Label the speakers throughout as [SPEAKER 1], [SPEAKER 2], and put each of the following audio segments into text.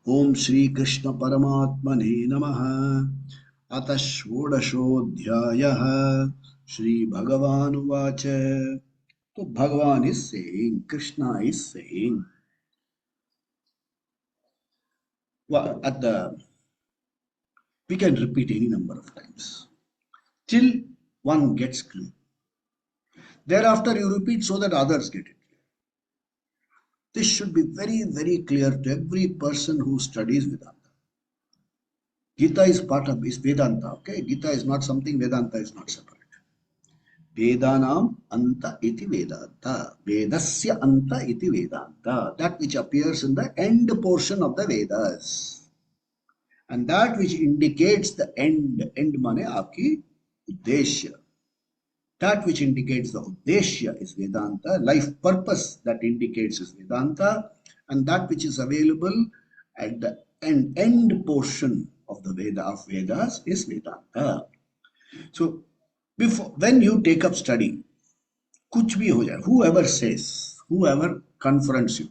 [SPEAKER 1] Om Shri Krishna Paramatmane Namaha. Atah Shodashodhyayah Shri Bhagavan Vacha. So Bhagavan is saying, Krishna is saying, well, we can repeat any number of times till one gets clear. Thereafter, you repeat so that others get it. This should be very, very clear to every person who studies Vedanta. Gita is part of is Vedanta. Okay, Gita is not something. Vedanta is not separate. Vedanam anta iti Vedanta. Vedasya anta iti Vedanta. That which appears in the end portion of the Vedas. And that which indicates the end. End mane aapki uddeshya. That which indicates the uddeshya is Vedanta. Life purpose that indicates is Vedanta. And that which is available at the end portion of the Veda of Vedas is Vedanta. So when you take up study, kuch bhi ho jaye, whoever says, whoever confronts you,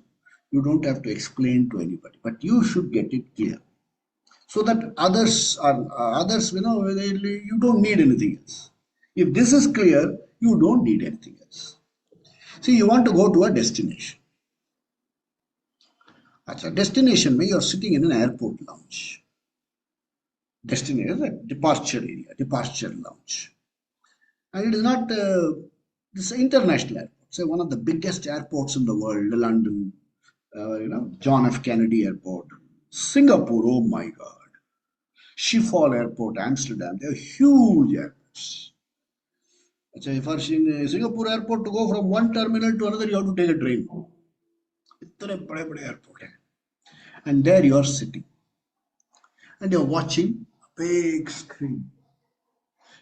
[SPEAKER 1] you don't have to explain to anybody, but you should get it clear, so that others, you don't need anything else. If this is clear, you don't need anything else. See, you want to go to a destination. Achha, destination mein you are sitting in an airport lounge. Destination is a departure area, departure lounge. And it is not, this is international airport. Say one of the biggest airports in the world, London, John F. Kennedy Airport, Singapore, oh my God, Schiphol Airport, Amsterdam, they are huge airports. For Singapore Airport to go from one terminal to another, you have to take a train. इतने बड़े बड़े airport हैं. And there you are sitting. And you are watching a big screen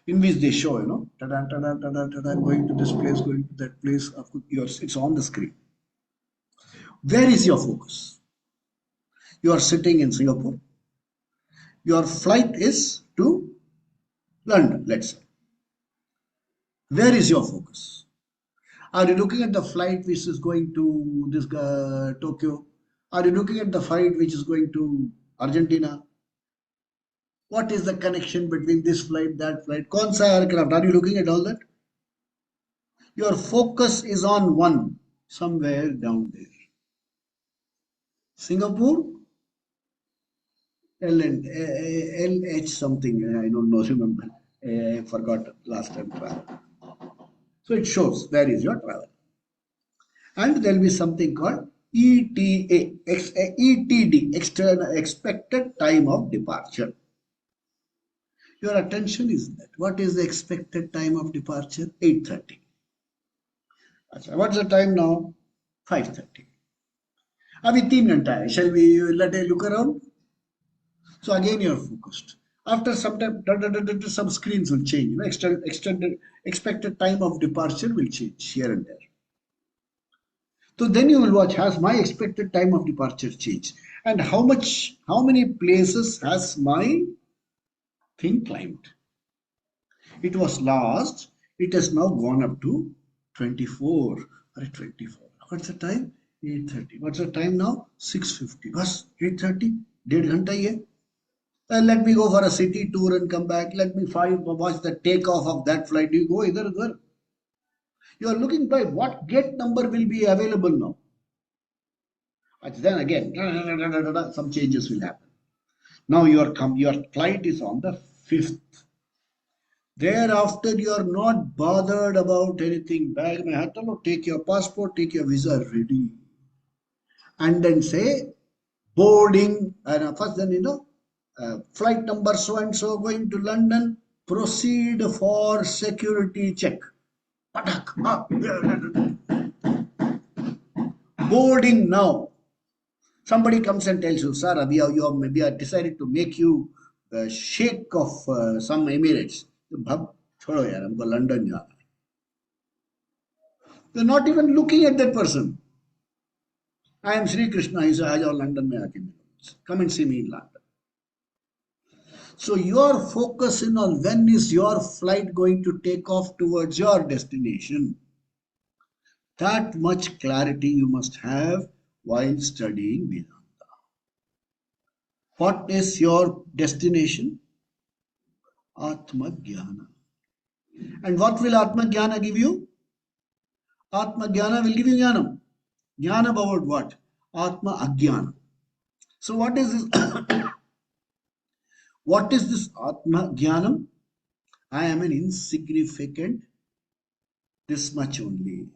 [SPEAKER 1] in which they show, tada, tada, tada, tada, going to this place, going to that place. It's on the screen. Where is your focus? You are sitting in Singapore. Your flight is to London, let's say. Where is your focus? Are you looking at the flight which is going to this Tokyo? Are you looking at the flight which is going to Argentina? What is the connection between this flight, that flight? Kaun sa aircraft? Are you looking at all that? Your focus is on one, somewhere down there. Singapore, LH something, I don't know, remember. I forgot last time travel. So it shows where is your travel. And there will be something called ETA, ETD, external expected time of departure. Your attention is that. What is the expected time of departure? 8:30. What's the time now? 5:30. Abhi 3 घंटा hai. Shall we let a look around? So again you are focused. After some time, some screens will change. Extended expected time of departure will change here and there. So then you will watch, has my expected time of departure changed? And how many places has my thing climbed? It was last, it has now gone up to 24. 24. What's the time? 8:30. What's the time now? 6:50. Bas, 8:30. 1.5 घंटा ही है. Let me go for a city tour and come back. Let me watch the takeoff of that flight. You go either. You are looking by what gate number will be available now. But then again, some changes will happen. Now your flight is on the 5th. Thereafter, you are not bothered about anything. Bag mein hat lo, take your passport, take your visa ready. And then say, boarding. And first then, flight number so and so going to London, proceed for security check. Boarding now. Somebody comes and tells you, sir, maybe I decided to make you the sheikh of some Emirates. Chhodo yaar, humko London jana hai. They're not even looking at that person. I am Sri Krishna. He said, Aaja London mein aake milo. Come and see me in London. So your focus in on when is your flight going to take off towards your destination. That much clarity you must have while studying Vedanta. What is your destination? Atma Jnana. And what will Atma Jnana give you? Atma Jnana will give you Jnanam. Jnana about what? Atma Ajnana. So what is this? What is this Atma Jnanam? I am an insignificant, this much only.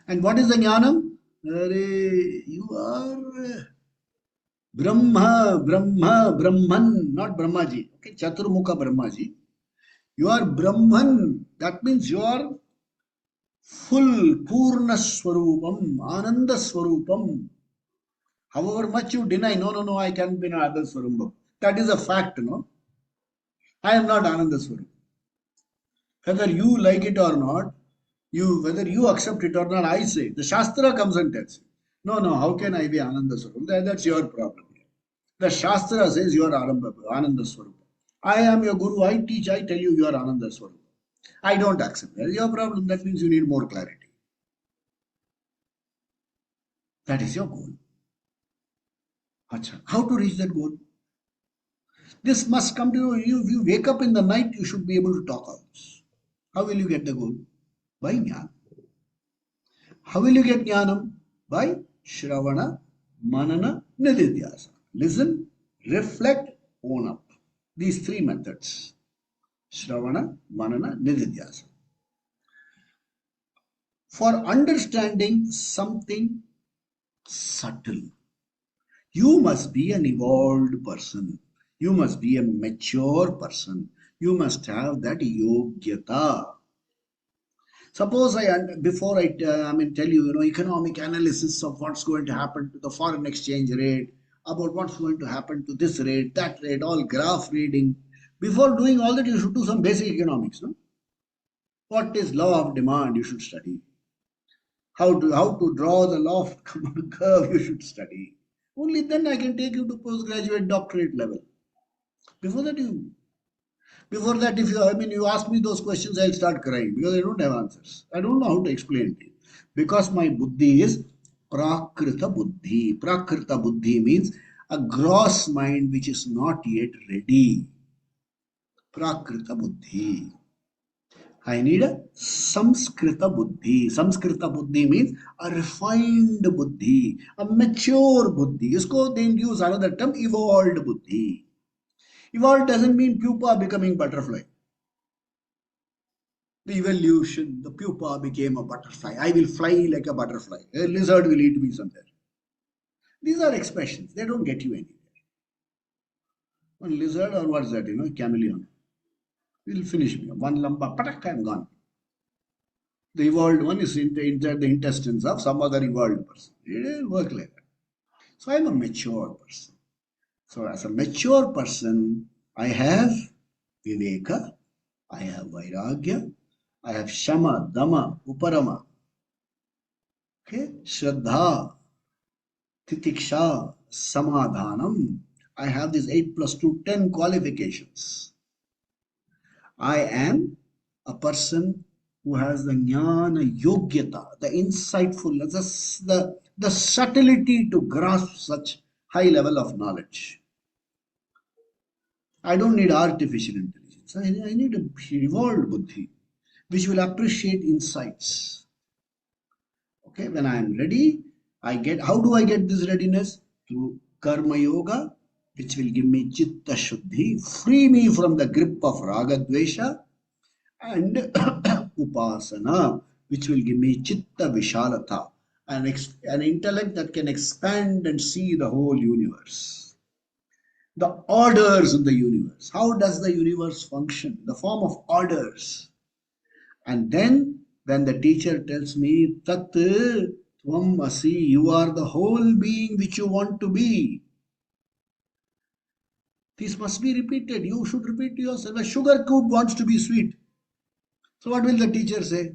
[SPEAKER 1] And what is the Jnanam? You are Brahman, not Brahmaji. Okay, Chaturmukha Brahmaji. You are Brahman. That means you are full, Purna Swarupam, Ananda Swarupam. However much you deny, no, I can't be Ananda Swarupam. That is a fact, no? I am not Ananda Swarupam. Whether you like it or not, whether you accept it or not, I say. The Shastra comes and tells you. No, how can I be Ananda Swarupam? That's your problem. The Shastra says you are Ananda Swarupam. I am your Guru, I teach, I tell you you are Ananda Swarupam. I don't accept. That is your problem. That means you need more clarity. That is your goal. Achha. How to reach that goal? This must come to you. If you wake up in the night, you should be able to talk all this. How will you get the goal? By Jnana. How will you get Jnanam? By Shravana, Manana, Nididhyasa. Listen, reflect, own up. These three methods. Shravana, Manana, Nididhyasa. For understanding something subtle, you must be an evolved person. You must be a mature person. You must have that yogyata. Suppose before I tell you, economic analysis of what's going to happen to the foreign exchange rate, about what's going to happen to this rate, that rate, all graph reading. Before doing all that, you should do some basic economics, no? What is law of demand? You should study. How to draw the law of curve? You should study. Only then I can take you to postgraduate doctorate level. Before that, if you ask me those questions, I'll start crying because I don't have answers. I don't know how to explain it. Because my buddhi is prakrita buddhi. Prakrita buddhi means a gross mind which is not yet ready. Prakrita buddhi. I need a Samskrita buddhi. Samskrita buddhi means a refined buddhi, a mature buddhi. Isko they use another term, evolved buddhi. Evolved doesn't mean pupa becoming butterfly. The evolution, the pupa became a butterfly. I will fly like a butterfly. A lizard will eat me somewhere. These are expressions. They don't get you anywhere. One lizard or what's that, chameleon. Will finish me. One lamba, patak, I'm gone. The evolved one is inside the intestines of some other evolved person. It will work like that. So I'm a mature person. So as a mature person, I have Viveka, I have Vairagya, I have Shama, Dama, Uparama, okay, Shraddha, Titiksha, Samadhanam. I have these 8 plus 2, 10 qualifications. I am a person who has the jnana yogyata, the insightfulness, the subtlety to grasp such high level of knowledge. I don't need artificial intelligence. I need a evolved buddhi, which will appreciate insights. Okay, when I am ready, how do I get this readiness? Through karma yoga, which will give me chitta shuddhi, free me from the grip of raga dvesha, and upasana, which will give me chitta vishalata, an intellect that can expand and see the whole universe. The orders in the universe. How does the universe function? The form of orders. And then when the teacher tells me, Tat Tvam Asi, you are the whole being which you want to be. This must be repeated. You should repeat to yourself. A sugar cube wants to be sweet. So what will the teacher say?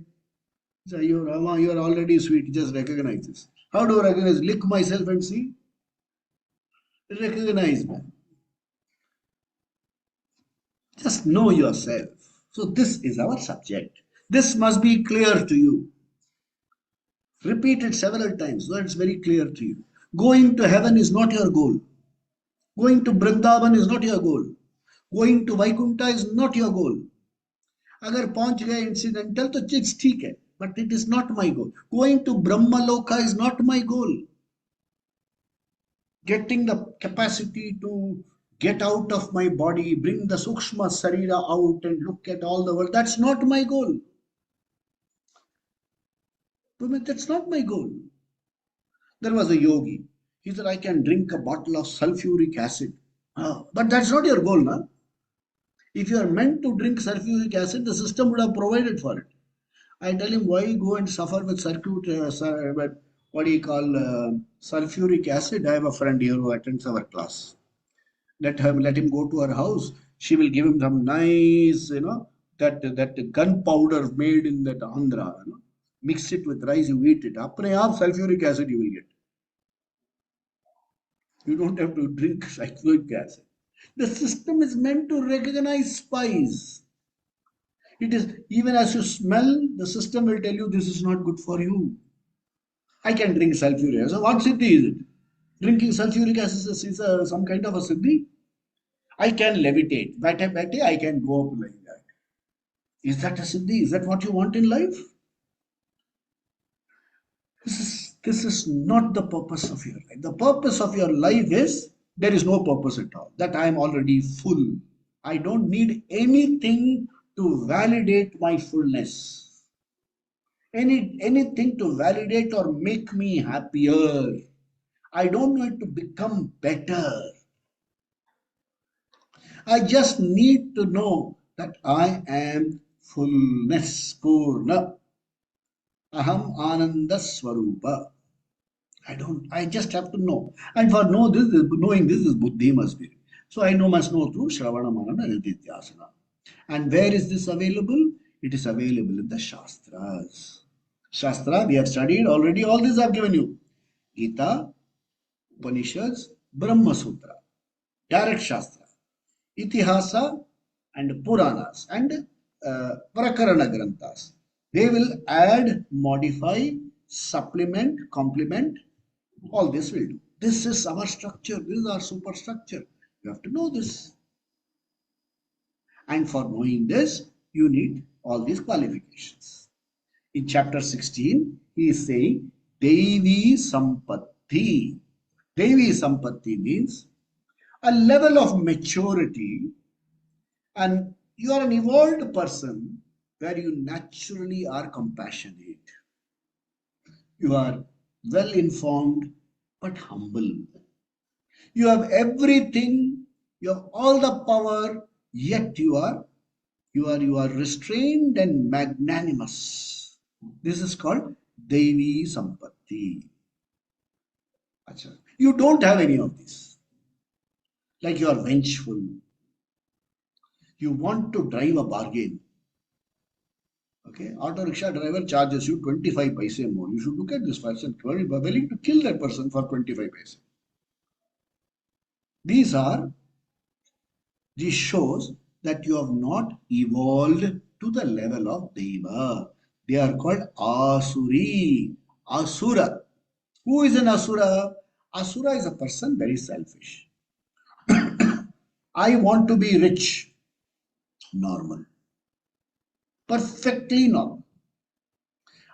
[SPEAKER 1] You are already sweet. Just recognize this. How do I recognize? Lick myself and see. Recognize me. Just know yourself. So this is our subject. This must be clear to you. Repeat it several times so it's very clear to you. Going to heaven is not your goal. Going to Vrindavan is not your goal. Going to Vaikunta is not your goal. अगर पहुंच गए incidental तो चीज ठीक है, but it is not my goal. Going to Brahmaloka is not my goal. Getting the capacity to get out of my body, bring the Sukshma Sarira out and look at all the world, that's not my goal. That's not my goal. There was a yogi. He said, I can drink a bottle of sulfuric acid. But that's not your goal, na? If you are meant to drink sulfuric acid, the system would have provided for it. I tell him, why go and suffer with what do you call sulfuric acid? I have a friend here who attends our class. Let him go to her house. She will give him some nice, that gunpowder made in that Andhra. Mix it with rice, you eat it. Apne aap sulfuric acid you will get. You don't have to drink sulfuric acid. The system is meant to recognize spice. It is, even as you smell, the system will tell you this is not good for you. I can drink sulfuric acid. So what siddhi is it? Drinking sulfuric acid is some kind of a siddhi. I can levitate. Bate, I can go up like that. Is that a siddhi? Is that what you want in life? This is not the purpose of your life. The purpose of your life is there is no purpose at all. That I am already full. I don't need anything to validate my fullness. Anything to validate or make me happier. I don't need to become better. I just need to know that I am fullness, Purna. Aham Ananda Swarupa. I just have to know. And for knowing this is Buddhi must be. So I must know through Shravana Manana Nididhyasana. And where is this available? It is available in the Shastras. Shastra, we have studied already, all these I have given you. Gita, Upanishads, Brahma Sutra, direct Shastra, Itihasa and Puranas and Prakarana Granthas. They will add, modify, supplement, complement, all this will do. This is our structure, this is our superstructure. You have to know this. And for knowing this, you need all these qualifications. In chapter 16, he is saying Devi Sampatti. Devi Sampatti means a level of maturity, and you are an evolved person where you naturally are compassionate. You are well informed but humble. You have everything, you have all the power, yet you are restrained and magnanimous. This is called Devi Sampatti. Achha. You don't have any of this. Like you are vengeful. You want to drive a bargain. Okay, auto rickshaw driver charges you 25 paise more. You should look at this person, willing to kill that person for 25 paise. This shows that you have not evolved to the level of Deva. They are called Asuri, Asura. Who is an Asura? Asura is a person very selfish. I want to be rich. Normal. Perfectly normal.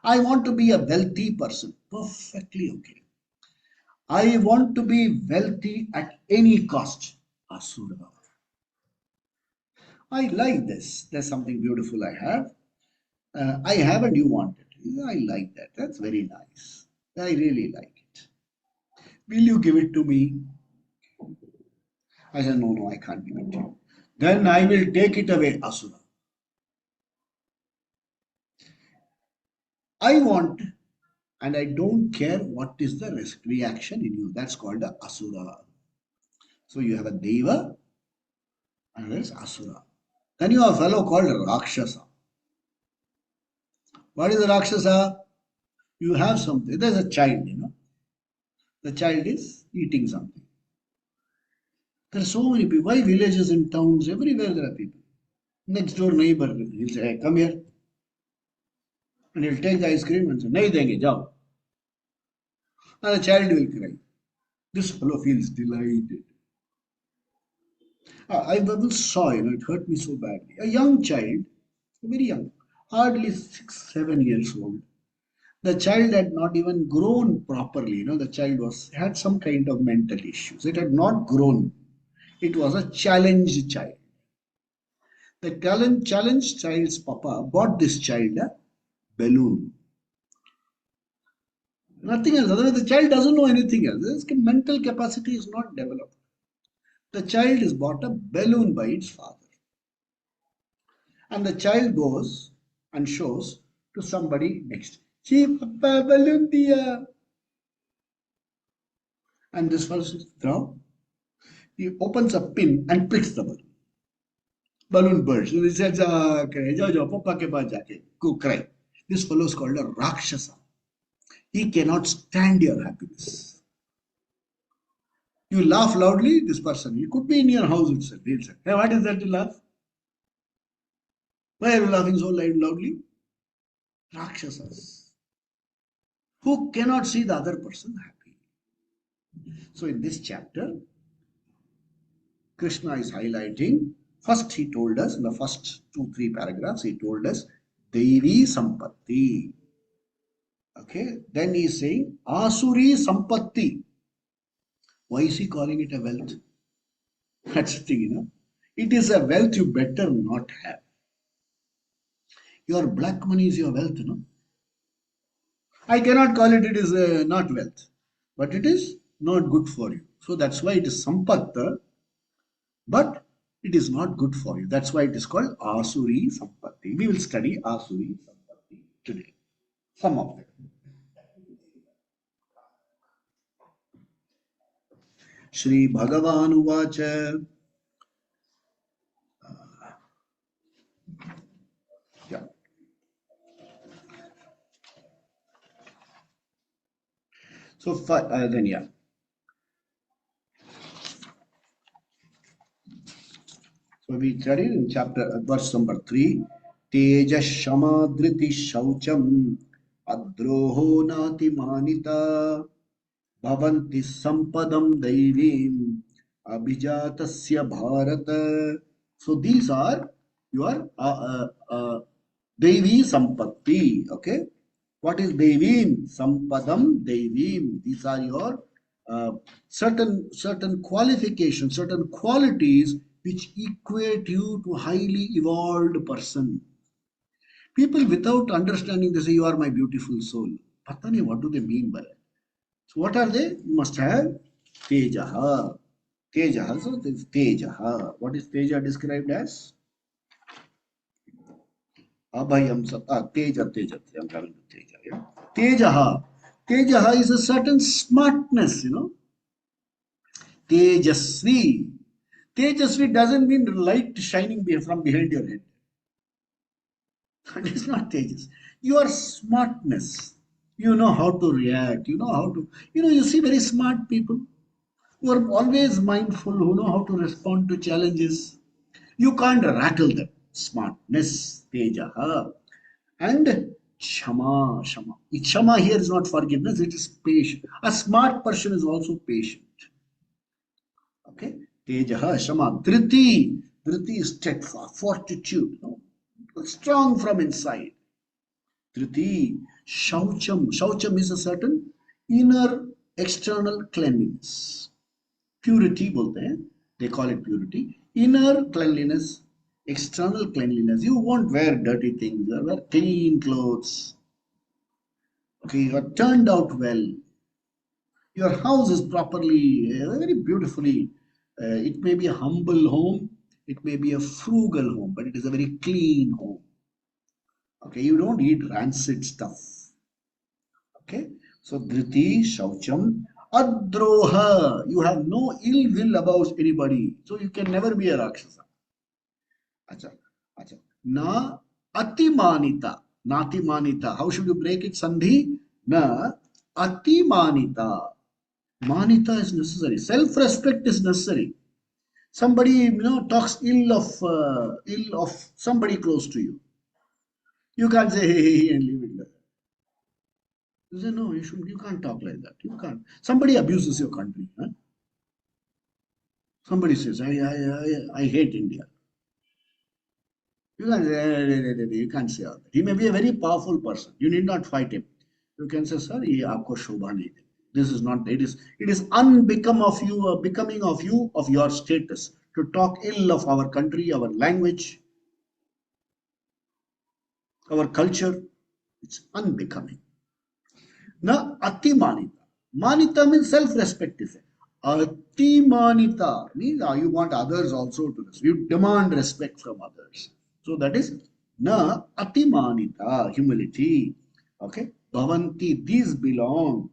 [SPEAKER 1] I want to be a wealthy person. Perfectly okay. I want to be wealthy at any cost. Asura. I like this. There's something beautiful I have. I have and you want it. I like that. That's very nice. I really like it. Will you give it to me? I said, no, I can't give it to you. Then I will take it away, Asura. I want, and I don't care what is the reaction in you. That's called a Asura. So you have a Deva and there's Asura. Then you have a fellow called Rakshasa. What is a Rakshasa? You have something. There's a child, The child is eating something. There are so many people. Why villages and towns? Everywhere there are people. Next door neighbor, he'll say, hey, come here. And he'll take the ice cream and say, nahi denge, jao. And the child will cry. This fellow feels delighted. I once saw, it hurt me so badly. A young child, very young, hardly 6, 7 years old. The child had not even grown properly. The child had some kind of mental issues. It had not grown. It was a challenged child. The challenged child's papa bought this child a balloon. Nothing else. Otherwise, the child doesn't know anything else. His mental capacity is not developed. The child is bought a balloon by its father. And the child goes and shows to somebody next. See, Papa, balloon diya. And this fellow says, now he opens a pin and pricks the balloon. Balloon bursts. So he says, Papa ke paas jaake, go cry. This fellow is called a Rakshasa. He cannot stand your happiness. You laugh loudly, this person, he could be in your house itself. He'll say, hey, what is that to laugh? Why are you laughing so loudly? Rakshasas, who cannot see the other person happy. So in this chapter, Krishna is highlighting, first he told us, in the first 2, 3 paragraphs, he told us, Devi Sampatti. Okay, then he is saying, Asuri Sampatti. Why is he calling it a wealth? That's the thing, It is a wealth you better not have. Your black money is your wealth, I cannot call it is not wealth, but it is not good for you. So that's why it is sampatta, but it is not good for you. That's why it is called Asuri Sampatti. We will study Asuri Sampatti today. Some of them. Shri Bhagavan Uvacha. Yeah. So then, yeah. So we studied in verse number 3. Teja Shamadriti Shaucham Adroho Nati Manita Bhavanti Sampadam Daivim Abhijatasya Bharata. So these are your Devi Sampatti. Okay. What is Devim? Sampadam Devim. These are your certain qualifications, certain qualities which equate you to highly evolved person. People without understanding, they say, you are my beautiful soul. Patani, what do they mean by it? So what are they? You must have Tejaha. Tejaha. So this Tejaha. What is Teja described as? Abhayam Teja. I'm coming to Teja. Yeah? Tejaha. Tejaha is a certain smartness, Tejasvi. Tejasvi doesn't mean light shining from behind your head. That is not Tejas. Your smartness. You know how to react. You know how to, you see very smart people who are always mindful, who know how to respond to challenges. You can't rattle them. Smartness, Tejaha. And Shama, Shama. Shama here is not forgiveness, it is patient. A smart person is also patient. Okay? Tejaha, Shama. Dhriti. Dhriti is steadfast, fortitude. Strong from inside. Dhriti. Shaucham. Shaucham is a certain inner external cleanliness. Purity bolte hain. They call it purity. Inner cleanliness, external cleanliness. You won't wear dirty things. You wear clean clothes. Okay, you are turned out well. Your house is properly, very beautifully. It may be a humble home. It may be a frugal home, but it is a very clean home. Okay, you don't eat rancid stuff. Okay, so Dhriti, Shaucham, Adroha. You have no ill will about anybody. So you can never be a Rakshasa. Acha, acha. Na Atimanita. Natimanita. How should you break it, Sandhi? Na Atimanita. Manita is necessary. Self-respect is necessary. Somebody talks ill of somebody close to you. You can't say hey and leave it like that. You say no, you can't talk like that. You can't. Somebody abuses your country. Huh? Somebody says, I hate India. You can't say all that. He may be a very powerful person. You need not fight him. You can say, sir, ye aapko shobha nahi de. This is not, it is unbecoming of you, becoming of you, of your status, to talk ill of our country, our language, our culture. It's unbecoming. Na ati manita. Manita means self-respect. Ati manita means you want others also to respect. You demand respect from others. So that is na ati manita, humility. Okay. Bhavanti, these belong.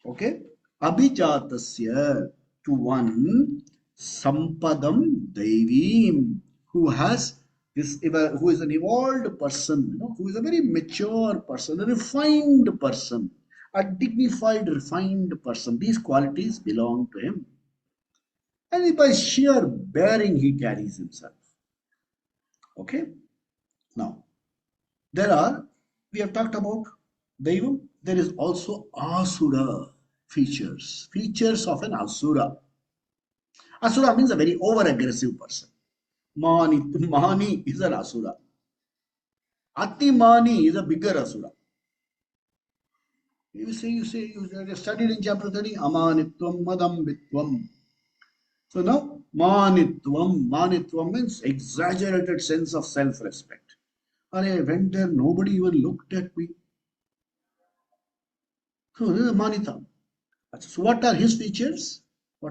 [SPEAKER 1] Okay. Abhijatasya, to one, sampadam devim, who has this, who is an evolved person, who is a very mature person, a refined person, a dignified, refined person. These qualities belong to him. And by sheer bearing, he carries himself. Okay. Now, we have talked about Daivam. There is also Asura features of an Asura. Asura means a very over-aggressive person. Mani is an Asura. Ati Mani is a bigger Asura. You studied in chapter 30, Amanitvam Madambitvam. So now, Manitvam means exaggerated sense of self-respect. I went there, nobody even looked at me. So this is Manita. So what are his features? We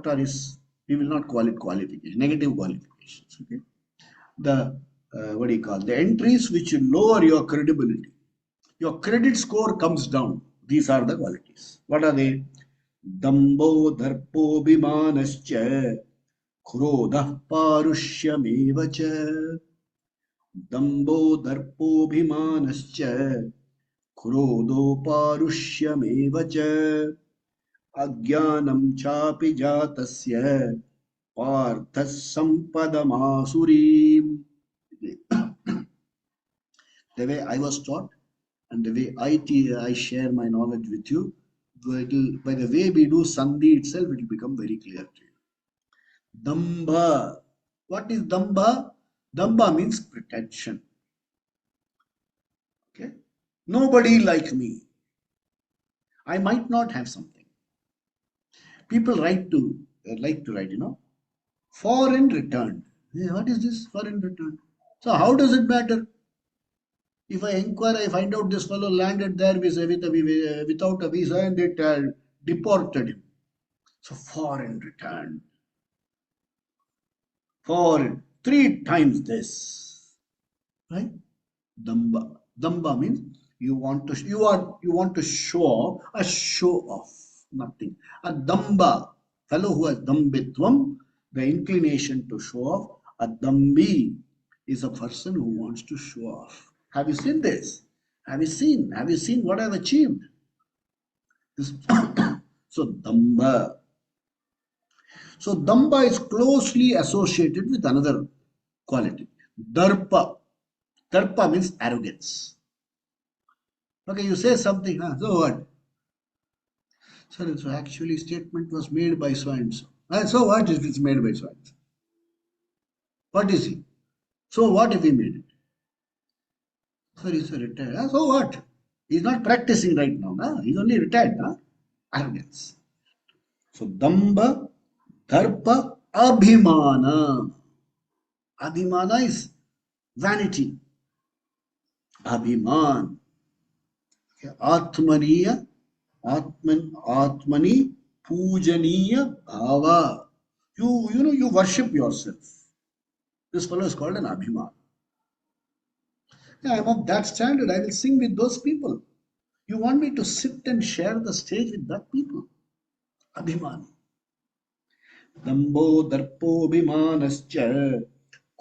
[SPEAKER 1] will not call it qualification, negative qualifications. Okay? The entries which lower your credibility. Your credit score comes down. These are the qualities. What are they? Dambo Darpo Bimanascha Krodha Parushyameva cha. Dambo Darpo Bimanascha Krodho Parushyameva cha. Agyanam chapi jatasya Parthas Sampadamasurim. The way I was taught and the way I share my knowledge with you, by the way we do Sandhi itself, it will become very clear to you. Damba. What is Damba? Damba means pretension. Okay? Nobody like me. I might not have something. People like to write, foreign returned. What is this foreign returned? So how does it matter? If I inquire, I find out this fellow landed there without a visa and it deported him. So foreign returned. Foreign. 3 times this. Right? Damba. Damba means you want to show off, a show off. Nothing. A damba, fellow who has dambitvam, the inclination to show off. A dambi is a person who wants to show off. Have you seen this? Have you seen what I've achieved? This so damba. So damba is closely associated with another quality. Darpa. Darpa means arrogance. Okay, you say something, so what? Sir, so actually statement was made by so and so. So what if it's made by so and so? What is he? So what if he made it? Sir, he's a retired. So what? He's not practicing right now. He's only retired. Arrogance. So damba, darpa, abhimana. Abhimana is vanity. Abhiman. Atmaniya, Atmani, Pujaniya, Bhava. You worship yourself. This fellow is called an Abhiman. I'm of that standard. I will sing with those people. You want me to sit and share the stage with that people? Abhiman. Dambo, Darpo, Bhimanascha,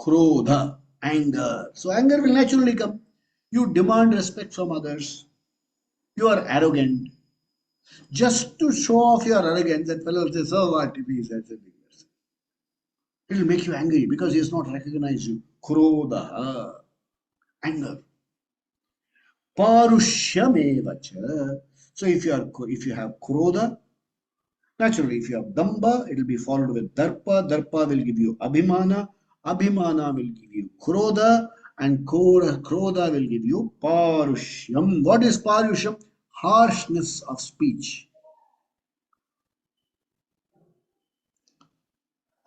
[SPEAKER 1] Krodha, anger. So anger will naturally come. You demand respect from others. You are arrogant. Just to show off your arrogance, that fellow will say, so what if he says something? It will make you angry because he has not recognized you. Krodha, anger. Parushyam evacha. So if you have krodha, Naturally, if you have damba, it will be followed with darpa. Darpa will give you abhimana. Abhimana will give you krodha. And krodha will give you parushyam. What is parushyam? Harshness of speech.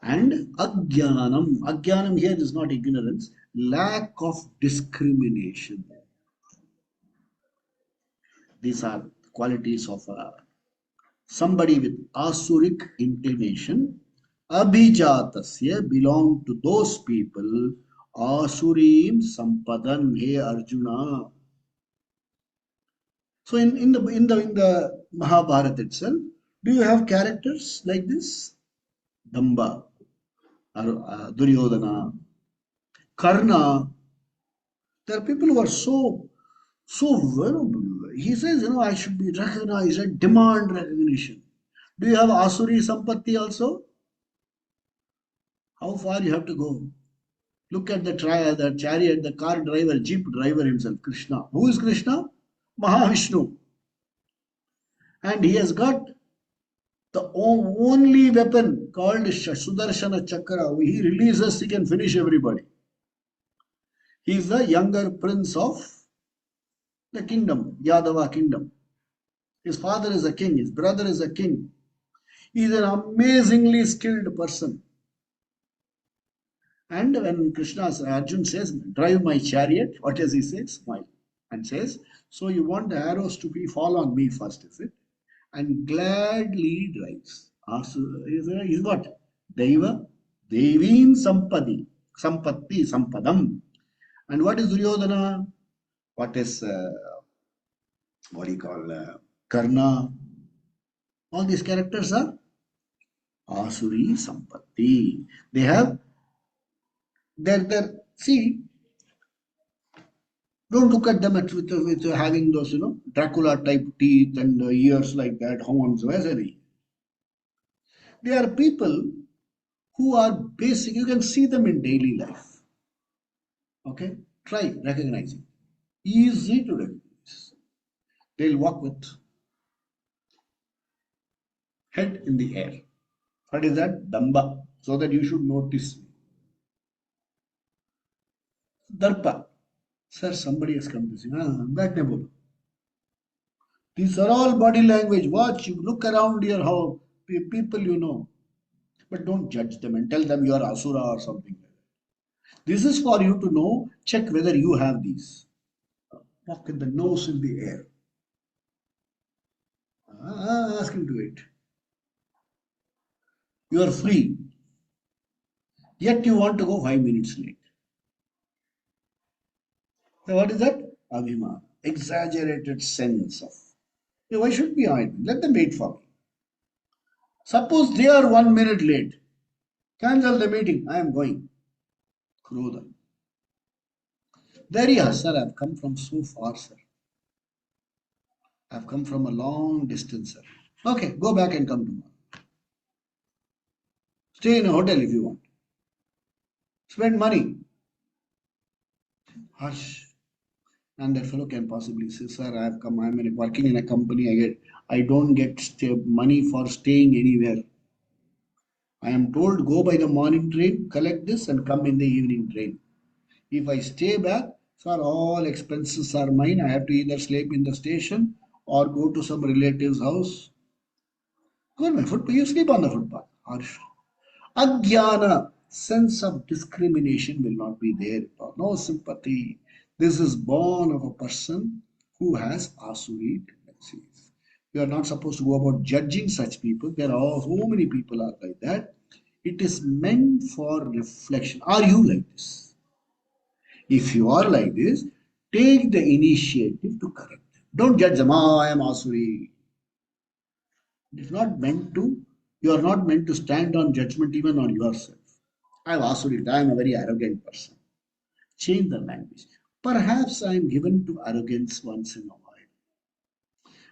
[SPEAKER 1] And ajnanam. Ajnanam here is not ignorance, lack of discrimination. These are qualities of somebody with asuric inclination. Abhijatasya belong to those people. Asurim sampadan, he Arjuna. So in the Mahabharata itself, do you have characters like this? Damba, Duryodhana, Karna. There are people who are so vulnerable. He says, I should be recognized. I demand recognition. Do you have Asuri Sampatti also? How far you have to go? Look at the chariot, the car driver, jeep driver himself, Krishna. Who is Krishna? Mahavishnu. And he has got the only weapon called Sudarshana Chakra. He releases, he can finish everybody. He is the younger prince of the kingdom, Yadava kingdom. His father is a king, his brother is a king. He is an amazingly skilled person. And when Arjun says, drive my chariot, what does he say? Smile. And says, so you want the arrows to fall on me first, is it? And gladly drives. Is what? Deva, Devim Sampatti, Sampadam. And what is Duryodhana? What is, what do you call, Karna? All these characters are Asuri Sampatti. They have see, don't look at them with having those, Dracula type teeth and ears like that, horns, they are people who are basic. You can see them in daily life. Okay? Try recognizing. Easy to recognize. They'll walk with head in the air. What is that? Damba. So that you should notice. Darpa. Sir, somebody has come to see. Back ne. These are all body language. Watch, you look around here, how people but don't judge them and tell them you are Asura or something like that. This is for you to know, check whether you have these. Walk with the nose in the air. Ask him to it. You are free. Yet you want to go 5 minutes late. So what is that? Abhiman. Exaggerated sense of. Why should be I? Let them wait for me. Suppose they are 1 minute late. Cancel the meeting. I am going. Krodha. There you are, sir. I have come from so far, sir. I have come from a long distance, sir. Okay, go back and come tomorrow. Stay in a hotel if you want. Spend money. Hush. And that fellow can possibly say, sir, I have come, I'm working in a company, I don't get money for staying anywhere. I am told go by the morning train, collect this and come in the evening train. If I stay back, sir, all expenses are mine. I have to either sleep in the station or go to some relative's house. Go on my footpath, you sleep on the footpath. Harsh. Ajnana, sense of discrimination will not be there. No sympathy. This is born of a person who has asuri tendencies. You are not supposed to go about judging such people. There are so many people are like that. It is meant for reflection. Are you like this? If you are like this, take the initiative to correct them. Don't judge them. Oh, I am asuri. It's not meant to. You are not meant to stand on judgment even on yourself. I have asuri. I am a very arrogant person. Change the language. Perhaps I am given to arrogance once in a while.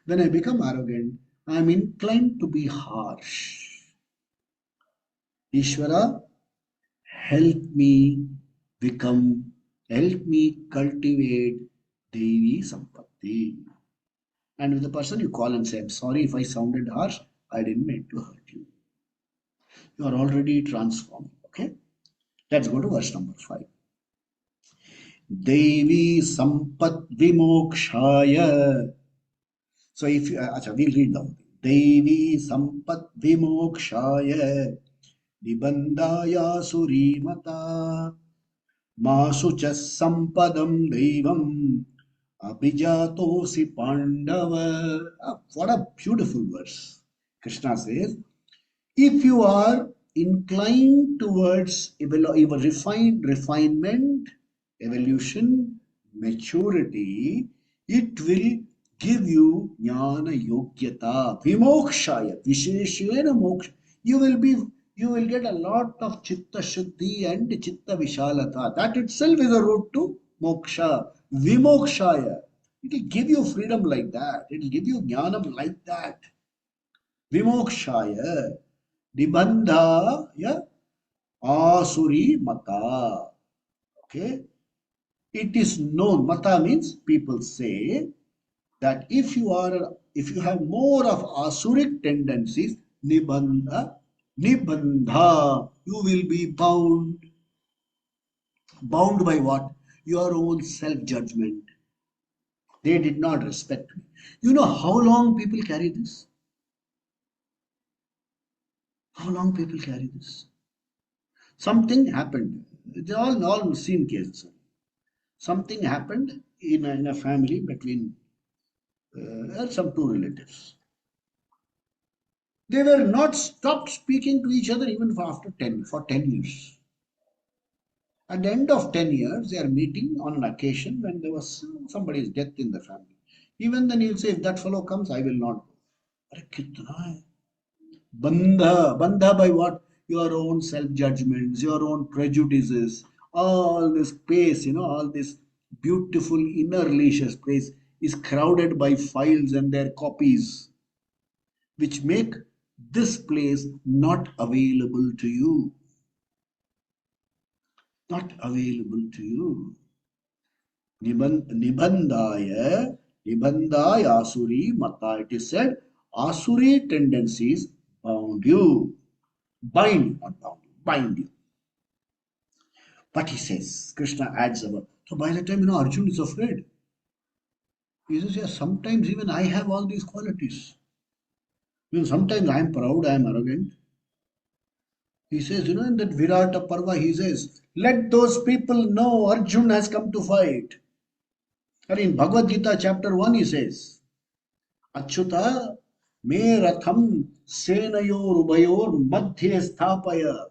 [SPEAKER 1] When I become arrogant, I am inclined to be harsh. Ishvara, help me become, help me cultivate Devi Sampatti. And with the person you call and say, I'm sorry if I sounded harsh, I didn't mean to hurt you. You are already transformed. Okay? Let's go to verse number 5. Devi Sampat Vimokshaya. So if you, we'll read the whole thing. Devi Sampat Vimokshaya Nibandaya Surimata Masucha Sampadam Devam Abhijatosi Pandava. What a beautiful verse. Krishna says, if you are inclined towards even refinement, evolution, maturity, it will give you jnana yogyata, vimokshaya, visheshena moksha. You will be, you will get a lot of chitta shuddhi and chitta vishalata. That itself is a route to moksha, vimokshaya. It will give you freedom like that. It will give you jnanam like that. Vimokshaya. Nibandha, yeah, asuri mata. Okay, it is known. Mata means people say that if you have more of asuric tendencies, nibandha, you will be bound. Bound by what? Your own self-judgment. They did not respect me. You know how long people carry this? How long people carry this? Something happened. They all seen cases. Something happened in a family between some two relatives. They were not stopped speaking to each other even for 10 years. At the end of 10 years, they are meeting on an occasion when there was somebody's death in the family. Even then, he'll say, if that fellow comes, I will not go. Arre, kitna hai? Bandha by what? Your own self-judgments, your own prejudices, all this space, all this beautiful inner leisure space is crowded by files and their copies, which make this place not available to you. Not available to you. Nibandaya, Nibandaya Asuri Mata. It is said, Asuri tendencies bound you. Bind, not bound you, bind you. But he says, Krishna adds about, so by the time, Arjuna is afraid. He says, yeah, sometimes even I have all these qualities. Sometimes I am proud, I am arrogant. He says, in that Virata Parva, he says, let those people know Arjuna has come to fight. And in Bhagavad Gita chapter 1, he says, Achyuta me ratham senayor ubayor madhye sthapaya.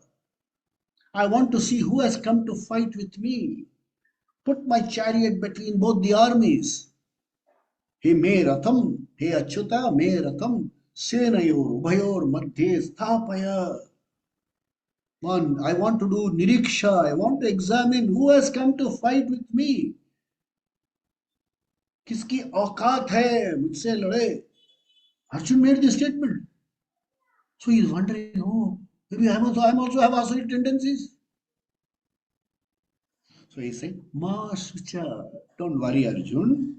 [SPEAKER 1] I want to see who has come to fight with me. Put my chariot between both the armies. He me ratham, he achyuta me ratham senayor ubayor madhye sthapaya. One, I want to do niriksha. I want to examine who has come to fight with me. किसकी औकात है मुझसे लड़े. Arjun made this statement. So he is wondering, oh, maybe I'm also have asuri tendencies. So he said, Ma Sucha, don't worry, Arjun.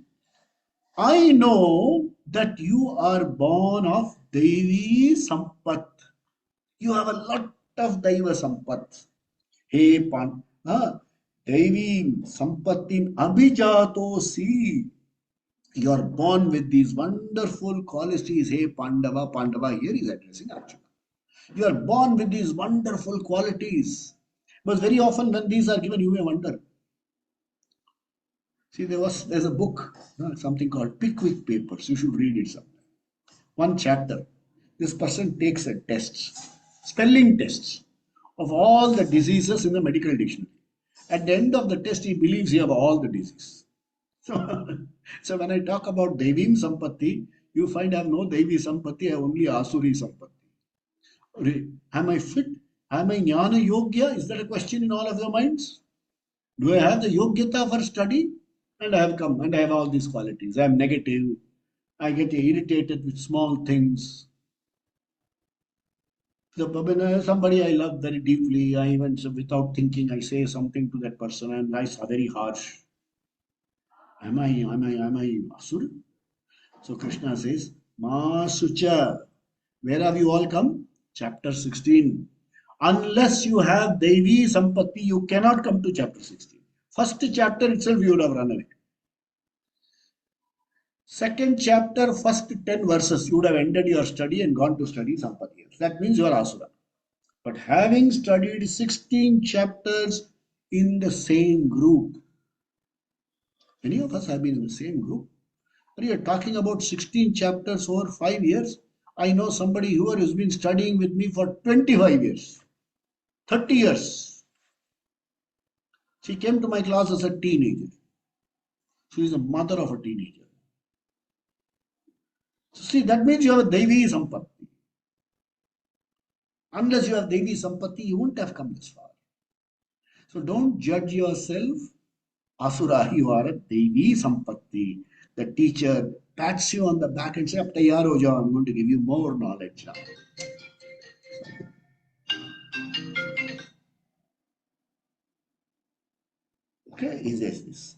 [SPEAKER 1] I know that you are born of Devi Sampat. You have a lot of Daiva Sampat. Hey Pan, Devi Sampatim Abhijato Si. You are born with these wonderful qualities. Hey Pandava, Pandava here is addressing Arjuna. You are born with these wonderful qualities. But very often when these are given, you may wonder. See, there's a book, something called Pickwick Papers. You should read it sometime. One chapter. This person takes a test, spelling tests of all the diseases in the medical dictionary. At the end of the test, he believes he have all the diseases. So when I talk about Devim Sampatti, you find I have no Devi Sampatti, I have only Asuri Sampatti. Am I fit? Am I Jnana Yogya? Is that a question in all of your minds? Do I have the Yogyata for study? And I have come and I have all these qualities. I am negative. I get irritated with small things. Somebody I love very deeply, I even without thinking, I say something to that person and I are very harsh. Am I Asura? So Krishna says, Ma Sucha. Where have you all come? Chapter 16. Unless you have Devi Sampatti, you cannot come to chapter 16. First chapter itself, you would have run away. Second chapter, first 10 verses, you would have ended your study and gone to study somebody else. That means you are Asura. But having studied 16 chapters in the same group, many of us have been in the same group. But you are talking about 16 chapters over 5 years. I know somebody who has been studying with me for 25 years, 30 years. She came to my class as a teenager. She is the mother of a teenager. So see, that means you have a Devi Sampatti. Unless you have Devi Sampatti, you won't have come this far. So don't judge yourself Asura, you are a Devi Sampatti. The teacher pats you on the back and says, "Ab taiyar ho jao, I'm going to give you more knowledge now." Okay, he says this.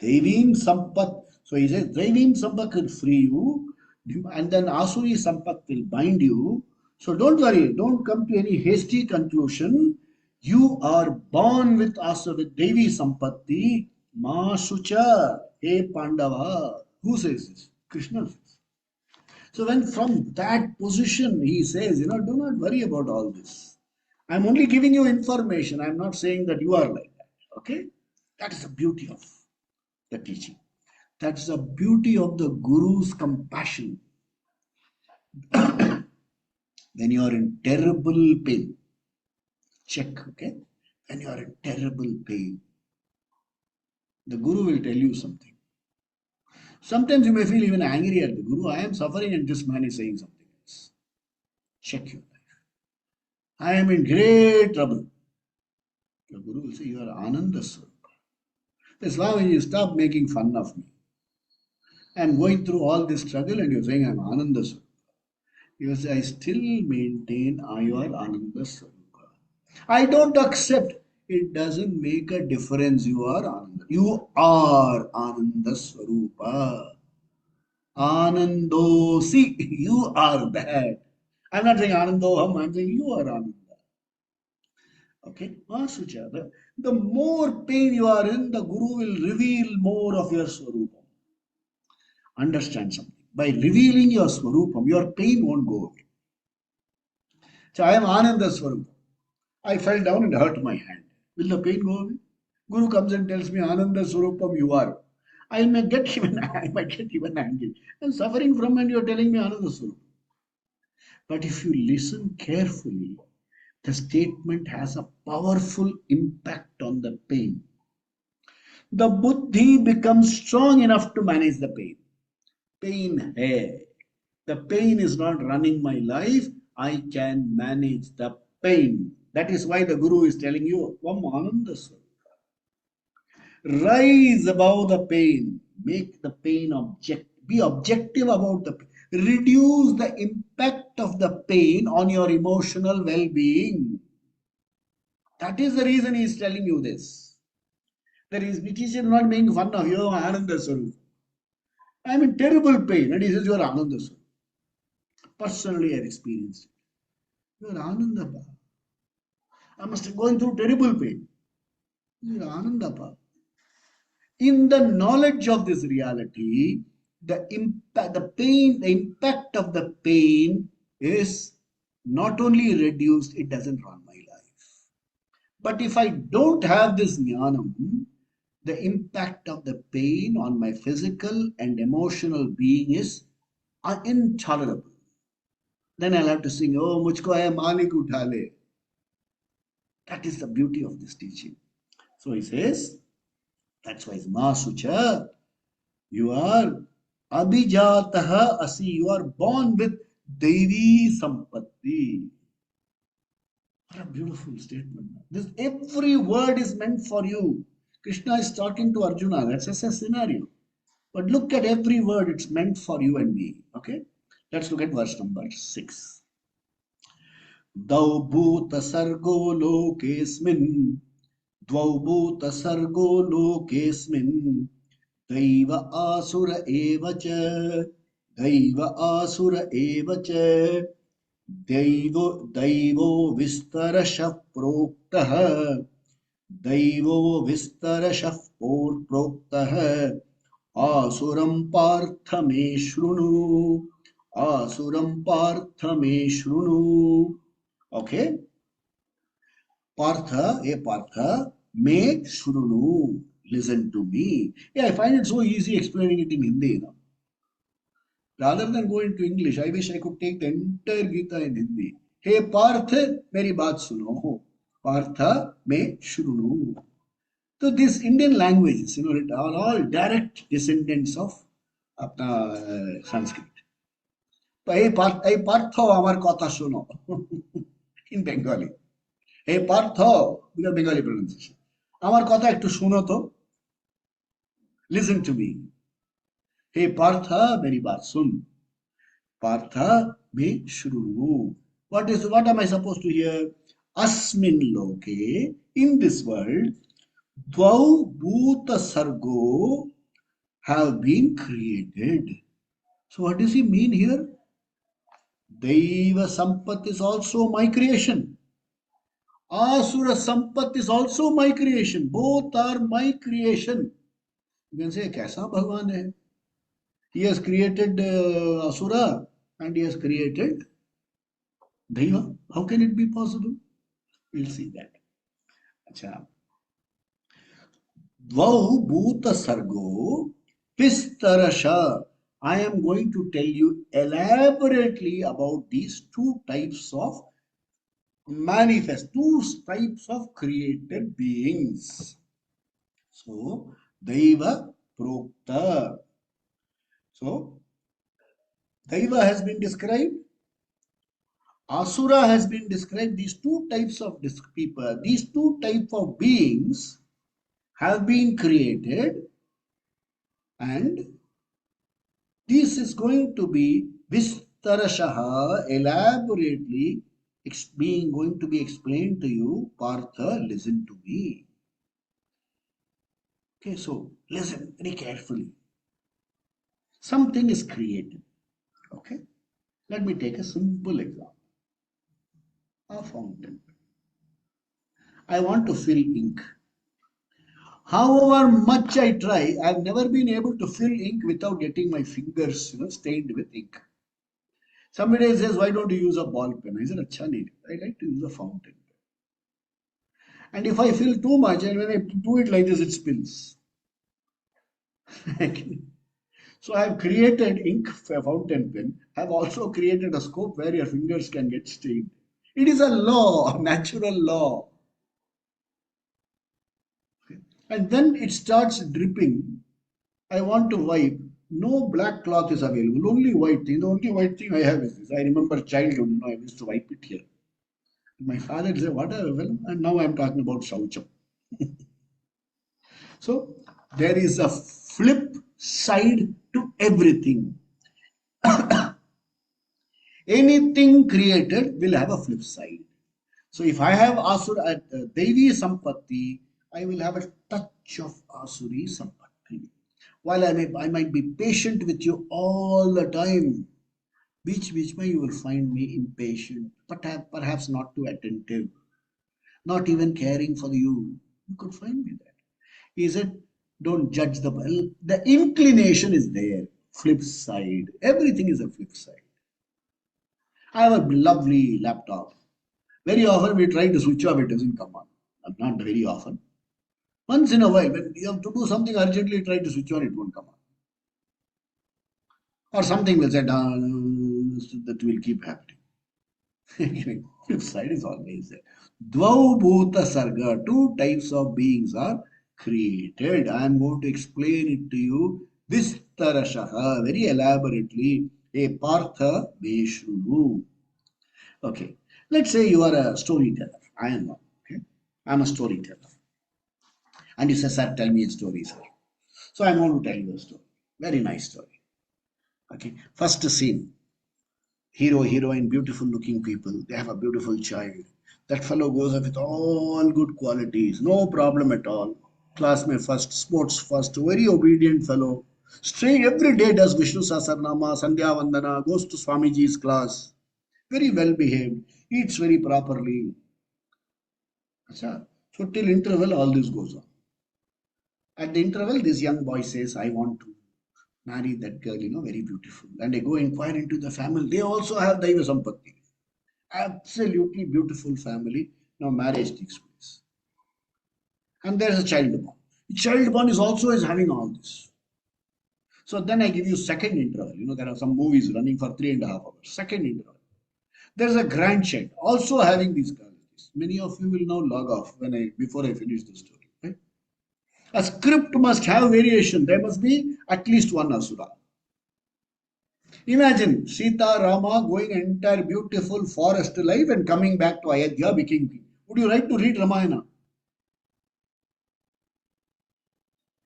[SPEAKER 1] Devim Sampat. So he says, Devim Sampat will free you, and then Asuri Sampat will bind you. So don't worry, don't come to any hasty conclusion. You are born with Asura, with Devi Sampatti, Ma Sucha, He Pandava. Who says this? Krishna says. So when from that position he says, do not worry about all this. I'm only giving you information. I'm not saying that you are like that. Okay? That is the beauty of the teaching. That's the beauty of the Guru's compassion. When you are in terrible pain, check, okay? When you are in terrible pain, the Guru will tell you something. Sometimes you may feel even angry at the Guru. I am suffering and this man is saying something else. Check your life. I am in great trouble. The Guru will say, you are Ananda Swarupa. That's why when you stop making fun of me, I am going through all this struggle and you're saying I am Ananda Swarupa. You say, I still maintain you are Ananda Swarupa. I don't accept. It doesn't make a difference. You are Ananda. You are Ananda Swarupa. Anando. See, you are that. I'm not saying Anandoham, I'm saying you are Ananda. Okay? Masucha. The more pain you are in, the Guru will reveal more of your Swarupam. Understand something. By revealing your Swarupam, your pain won't go away. So I am Ananda Swarupam. I fell down and hurt my hand. Will the pain go away? Guru comes and tells me, Ananda Swarupam, you are. I might get even angry. I'm suffering from and you're telling me Ananda Swarupam. But if you listen carefully, the statement has a powerful impact on the pain. The buddhi becomes strong enough to manage the pain. Pain hai. The pain is not running my life. I can manage the pain. That is why the Guru is telling you, Vam Ananda Swarupa. Rise above the pain. Make the pain be objective about the pain. Reduce the impact of the pain on your emotional well-being. That is the reason he is telling you this. There is British not making fun of you, Ananda Swarupa. I am in terrible pain, and he says you are Ananda Swarupa. Personally, I have experienced it. You are Ananda Pa. I must be going through terrible pain. You are Ananda Pa. In the knowledge of this reality, the impact of the pain is not only reduced, it doesn't run my life. But if I don't have this jnanam, the impact of the pain on my physical and emotional being is intolerable. Then I'll have to sing, Oh, mujhko hai malik utha le. That is the beauty of this teaching. So he says, that's why it's Masucha. You are Abhijataha Asi. You are born with Devi Sampatti. What a beautiful statement. This every word is meant for you. Krishna is talking to Arjuna. That's just a scenario. But look at every word. It's meant for you and me. Okay? Let's look at verse number 6. Dau bhuta sargo lokesmin. Dvau bhuta sargo lokesmin. Daiva asura eva cha. दैव आसुर एव च दैवो विस्तरशः प्रोक्तः दैवो विस्तरशः प्रोक्तः आसुरं पार्थ मे शृणु आसुरं पार्थ मे शृणु. Okay, Partha, a Partha, me shrunu, listen to me. Yeah, I find it so easy explaining it in Hindi, you know. Rather than going to English, I wish I could take the entire Gita in Hindi. Hey Parth, meri baat suno. Partha me shrunu. So these Indian languages, you know, it are all direct descendants of Sanskrit. So hey Partho, amar kotha suno in Bengali. Hey Partho, because Bengali pronunciation. Amar kotha ekটু শুনো তো, listen to me. Hey Partha, meri baat sun. Partha me shrunu. What am I supposed to hear? Asmin loke, in this world, dvau bhuta sargo have been created. So what does he mean here? Daiva Sampat is also my creation. Asura Sampat is also my creation. Both are my creation. You can say, Kaisa Bhagwan hai? He has created Asura and he has created Daiva. How can it be possible? We'll see that. Acha. Dvau Bhuta Sargo Pistarasha. I am going to tell you elaborately about these two types of two types of created beings. So, Daiva Prokta. So, Daiva has been described. Asura has been described. These two types of people, these two types of beings have been created, and this is going to be Vistarashaha, elaborately being going to be explained to you. Partha, listen to me. Okay, so listen very carefully. Something is created. Okay, let me take a simple example. A fountain. I want to fill ink. However much I try, I've never been able to fill ink without getting my fingers, stained with ink. Somebody says, why don't you use a ball pen? I said, Acha nahi. I like to use a fountain pen. And if I fill too much, and when I do it like this, it spills. So I have created ink fountain pen. I have also created a scope where your fingers can get stained. It is a law, a natural law. And then it starts dripping. I want to wipe. No black cloth is available, only white thing. The only white thing I have is this. I remember childhood, I used to wipe it here. My father said, what are well, and now I'm talking about Shaucham. So there is a flip side to everything. Anything created will have a flip side. So if I have Asura Devi Sampatti, I will have a touch of Asuri Sampatti. While I might be patient with you all the time, which way you will find me impatient, but perhaps not too attentive, not even caring for you. You could find me there. He said, don't judge the inclination is there. Flip side. Everything is a flip side. I have a lovely laptop. Very often we try to switch off, it doesn't come on. Not very often. Once in a while, when you have to do something urgently, try to switch on, it won't come on. Or something will say, that will keep happening. Flip side is always there. Dvau bhuta sarga, two types of beings are created. I am going to explain it to you vistarashaha, very elaborately. A partha veshunu. Okay, let's say you are a storyteller. I am one. Okay, I'm a storyteller. And you say, sir, tell me a story, sir. So I'm going to tell you a story. Very nice story. Okay, first scene. Hero, heroine, beautiful looking people. They have a beautiful child. That fellow goes up with all good qualities. No problem at all. Classmate first, sports first, very obedient fellow. Straight every day does Vishnu Sahasranama, Sandhya Vandana, goes to Swamiji's class. Very well behaved, eats very properly. Acha. So till interval, all this goes on. At the interval, this young boy says, I want to marry that girl, very beautiful. And they go inquire into the family. They also have Daiva Sampatti. Absolutely beautiful family. Now marriage takes place. And there's a child born. The child born is having all this. So then I give you second interval. There are some movies running for 3.5 hours. Second interval. There's a grandchild also having these qualities. Many of you will now log off before I finish the story. Right? A script must have variation. There must be at least one Asura. Imagine Sita, Rama going entire beautiful forest life and coming back to Ayodhya becoming king. Would you like to read Ramayana?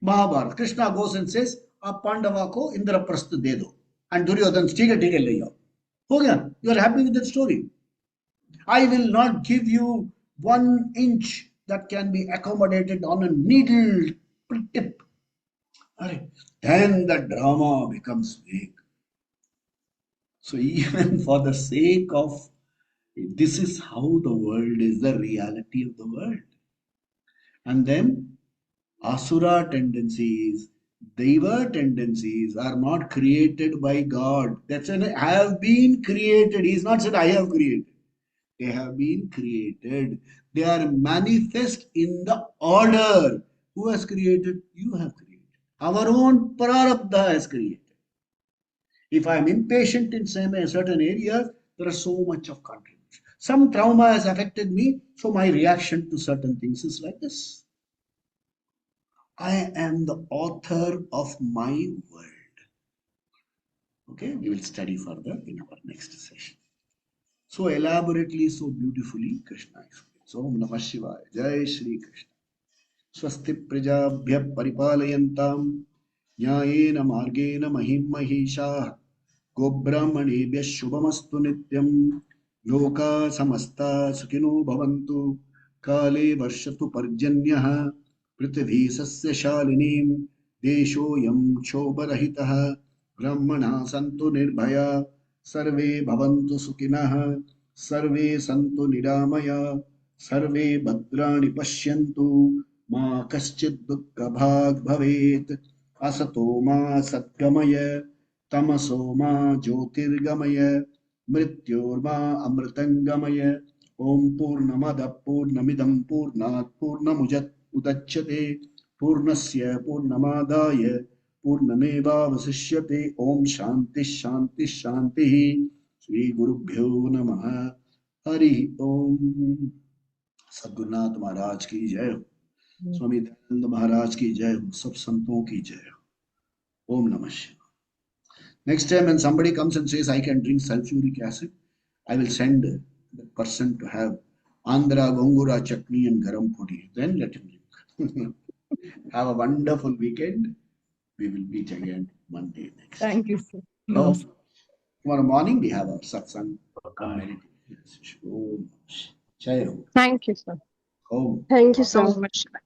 [SPEAKER 1] Mahabharata. Krishna goes and says, आप पांडवा को इंद्रप्रस्थ दे दो. And Duryodhan, ठीक है ले जाओ. हो गया. You are happy with that story. I will not give you 1 inch that can be accommodated on a needle tip. Then the drama becomes big. So even for the sake of this is how the world is, the reality of the world. And then Asura tendencies, Deva tendencies are not created by God. That's an have been created. He's not said I have created. They have been created. They are manifest in the order. Who has created? You have created. Our own prarabdha has created. If I am impatient in certain areas, there are so much of contribution. Some trauma has affected me, so my reaction to certain things is like this. I am the author of my world. Okay, we will study further in our next session. So elaborately, so beautifully, Krishna explains. Om Namah Shivaya. Jai Shri Krishna. Swasti Prajabhya Paripalayantam Nyayena Margena Mahim Mahisha Gobrahmanebhya Shubhamastu Nityam Loka Samasta Sukhino Bhavantu Kale Varshatu Parjanyah Prithvi Sasya Shalinim Deshoyam Chobarahitah Brahmana Santu Nirbhaya Sarve Bhavantu Sukhinah Sarve Santu Niramaya Sarve Bhadrani Pashyantu Ma Kaschid Dukkha Bhag Bhavet Asato Ma Satgamaya Tamaso Ma Jyotirgamaya Mrityorma Amritangamaya Om Purnamada Purnamidam Purnat Purnamujat Udachyate Purnasya Purnamadaya Purnameva Vasishyate Om Shanti Shanti Shanti Sri Gurubhyo Namaha Hari Om. सद्गुरुनाथ महाराज की जय हो. स्वामी दयानंद महाराज की जय हो. सब संतों की जय हो. Om Namah Shivaya. Next time when somebody comes and says I can drink sulfuric acid, I will send the person to have Andhra Gongura chutney and garam pudi. Then let him drink. Have a wonderful weekend. We will meet again Monday next.
[SPEAKER 2] Thank you, sir.
[SPEAKER 1] Oh, tomorrow morning we have our satsang. Come meditate. Om Jai Ho.
[SPEAKER 2] Thank you, sir.
[SPEAKER 1] Om.
[SPEAKER 3] Thank you so
[SPEAKER 2] So
[SPEAKER 3] much.
[SPEAKER 2] much.